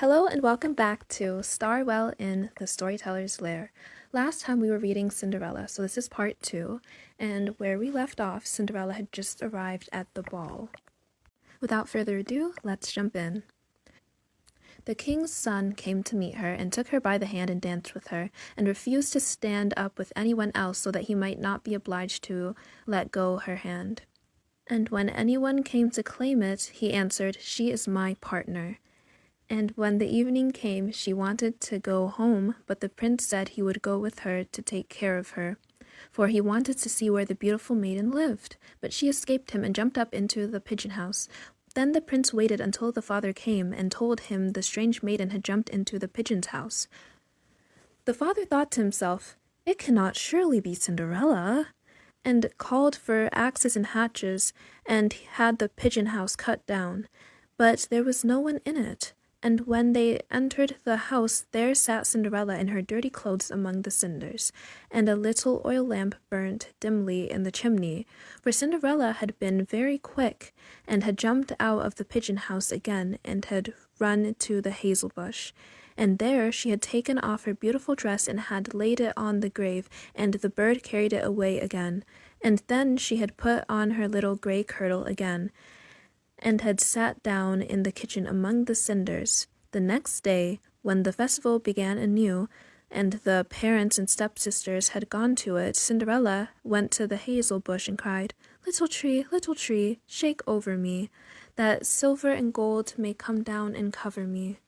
Hello and welcome back to Starwell in the Storyteller's Lair. Last time we were reading Cinderella, so this is part 2, and where we left off, Cinderella had just arrived at the ball. Without further ado, let's jump in. The king's son came to meet her and took her by the hand and danced with her, and refused to stand up with anyone else so that he might not be obliged to let go her hand. And when anyone came to claim it, he answered, "She is my partner." And when the evening came, she wanted to go home, but the prince said he would go with her to take care of her, for he wanted to see where the beautiful maiden lived. But she escaped him and jumped up into the pigeon house. Then the prince waited until the father came and told him the strange maiden had jumped into the pigeon's house. The father thought to himself, "It cannot surely be Cinderella," and called for axes and hatchets and had the pigeon house cut down. But there was no one in it. And when they entered the house, there sat Cinderella in her dirty clothes among the cinders, and a little oil lamp burnt dimly in the chimney. For Cinderella had been very quick, and had jumped out of the pigeon house again, and had run to the hazel bush. And there she had taken off her beautiful dress and had laid it on the grave, and the bird carried it away again. And then she had put on her little grey kirtle again, and had sat down in the kitchen among the cinders. The next day, when the festival began anew, and the parents and stepsisters had gone to it, Cinderella went to the hazel bush and cried, little tree, shake over me, that silver and gold may come down and cover me."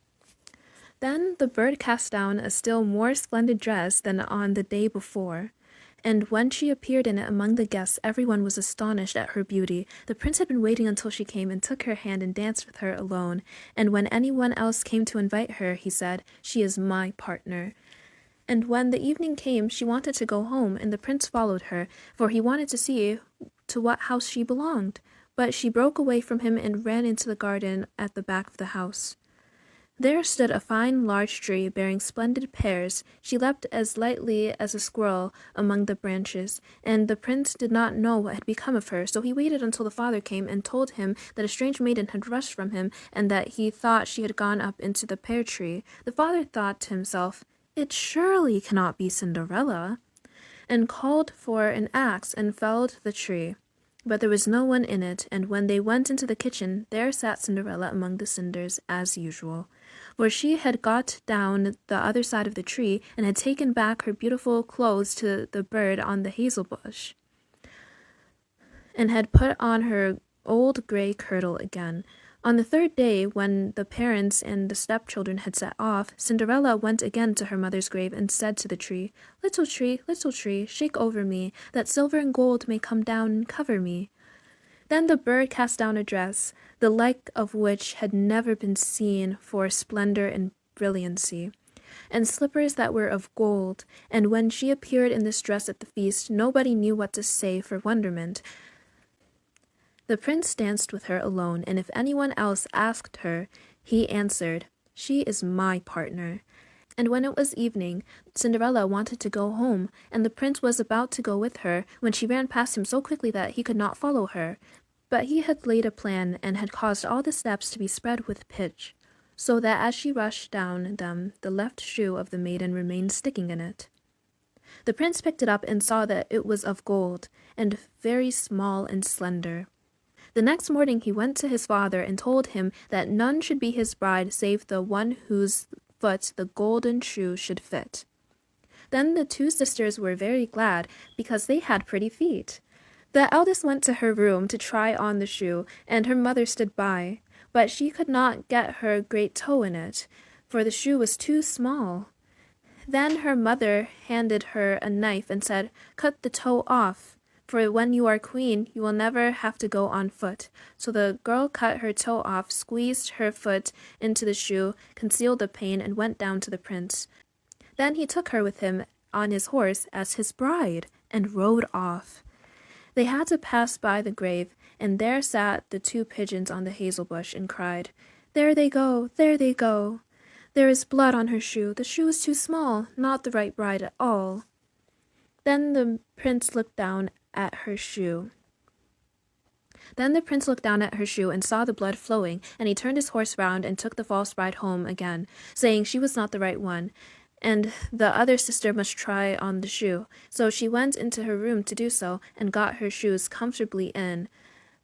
Then the bird cast down a still more splendid dress than on the day before. And when she appeared in it among the guests, everyone was astonished at her beauty. The prince had been waiting until she came and took her hand and danced with her alone. And when anyone else came to invite her, he said, "She is my partner." And when the evening came, she wanted to go home, and the prince followed her, for he wanted to see to what house she belonged. But she broke away from him and ran into the garden at the back of the house. There stood a fine large tree bearing splendid pears. She leapt as lightly as a squirrel among the branches, and the prince did not know what had become of her, so he waited until the father came and told him that a strange maiden had rushed from him, and that he thought she had gone up into the pear tree. The father thought to himself, "It surely cannot be Cinderella," and called for an axe and felled the tree. But there was no one in it, and when they went into the kitchen, there sat Cinderella among the cinders as usual. For she had got down the other side of the tree, and had taken back her beautiful clothes to the bird on the hazel bush, and had put on her old grey kirtle again. On the third day, when the parents and the stepchildren had set off, Cinderella went again to her mother's grave and said to the tree, little tree, shake over me, that silver and gold may come down and cover me." Then the bird cast down a dress, the like of which had never been seen for splendor and brilliancy, and slippers that were of gold. And when she appeared in this dress at the feast, nobody knew what to say for wonderment. The prince danced with her alone, and if anyone else asked her, he answered, "She is my partner." And when it was evening, Cinderella wanted to go home, and the prince was about to go with her, when she ran past him so quickly that he could not follow her. But he had laid a plan, and had caused all the steps to be spread with pitch, so that as she rushed down them, the left shoe of the maiden remained sticking in it. The prince picked it up and saw that it was of gold, and very small and slender. The next morning he went to his father and told him that none should be his bride save the one whose foot the golden shoe should fit. Then the two sisters were very glad, because they had pretty feet. The eldest went to her room to try on the shoe, and her mother stood by, but she could not get her great toe in it, for the shoe was too small. Then her mother handed her a knife and said, "Cut the toe off, for when you are queen, you will never have to go on foot." So the girl cut her toe off, squeezed her foot into the shoe, concealed the pain, and went down to the prince. Then he took her with him on his horse as his bride, and rode off. They had to pass by the grave, and there sat the two pigeons on the hazel bush, and cried, there they go, there they go. There is blood on her shoe, the shoe is too small, not the right bride at all." Then the prince looked down at her shoe. Then the prince looked down at her shoe and saw the blood flowing, and he turned his horse round and took the false bride home again, saying she was not the right one, and the other sister must try on the shoe. So she went into her room to do so, and got her shoes comfortably in.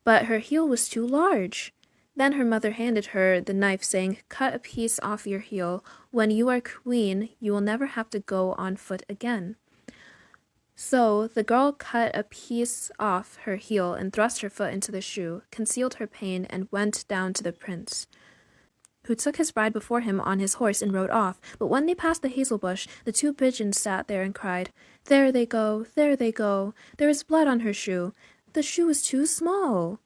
But her heel was too large. Then her mother handed her the knife, saying, "Cut a piece off your heel. When you are queen, you will never have to go on foot again." So the girl cut a piece off her heel and thrust her foot into the shoe, concealed her pain, and went down to the prince, who took his bride before him on his horse and rode off. But when they passed the hazel bush, the two pigeons sat there and cried, "There they go, there they go. There is blood on her shoe. The shoe is too small.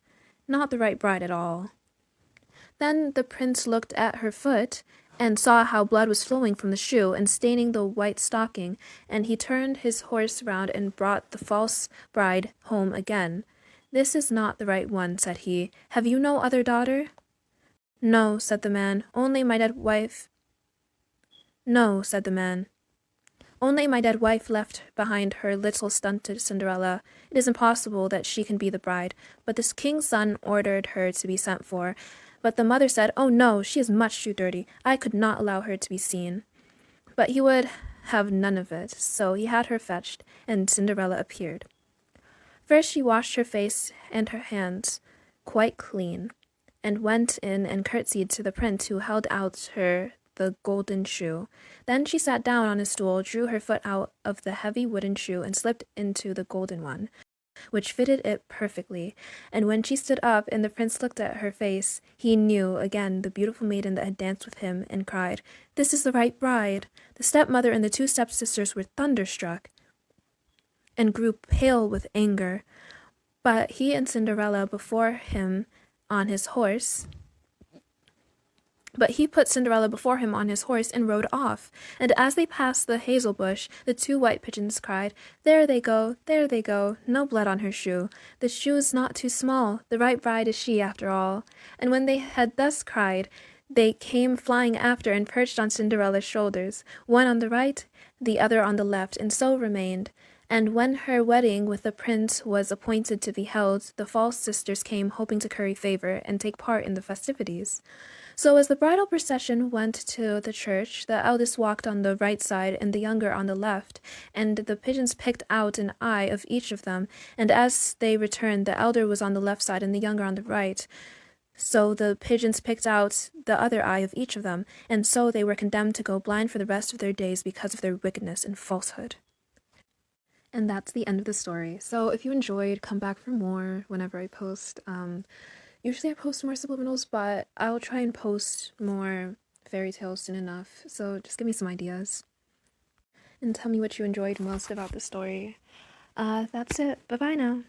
Not the right bride at all." Then the prince looked at her foot and saw how blood was flowing from the shoe and staining the white stocking, and he turned his horse round and brought the false bride home again. "This is not the right one," said he. "Have you no other daughter?" "No," said the man. "Only my dead wife." "No," said the man. "Only my dead wife left behind her little stunted Cinderella. It is impossible that she can be the bride." But this king's son ordered her to be sent for. But the mother said, "Oh no, she is much too dirty. I could not allow her to be seen." But he would have none of it, so he had her fetched, and Cinderella appeared. First she washed her face and her hands quite clean, and went in and curtsied to the prince, who held out her the golden shoe. Then she sat down on a stool, drew her foot out of the heavy wooden shoe, and slipped into the golden one, which fitted it perfectly. And when she stood up and the prince looked at her face, he knew again the beautiful maiden that had danced with him, and cried, "This is the right bride." The stepmother and the two stepsisters were thunderstruck and grew pale with anger. But he and Cinderella before him on his horse. But he put Cinderella before him on his horse and rode off. And as they passed the hazel bush, the two white pigeons cried, "There they go, there they go. No blood on her shoe. The shoe is not too small. The right bride is she after all." And when they had thus cried, they came flying after and perched on Cinderella's shoulders, one on the right, the other on the left, and so remained. And when her wedding with the prince was appointed to be held, the false sisters came, hoping to curry favor and take part in the festivities. So as the bridal procession went to the church, the eldest walked on the right side and the younger on the left, and the pigeons picked out an eye of each of them, and as they returned, the elder was on the left side and the younger on the right. So the pigeons picked out the other eye of each of them, and so they were condemned to go blind for the rest of their days because of their wickedness and falsehood. And that's the end of the story. So if you enjoyed, come back for more whenever I post. Usually I post more subliminals, but I'll try and post more fairy tales soon enough. So just give me some ideas. And tell me what you enjoyed most about the story. That's it. Bye-bye now.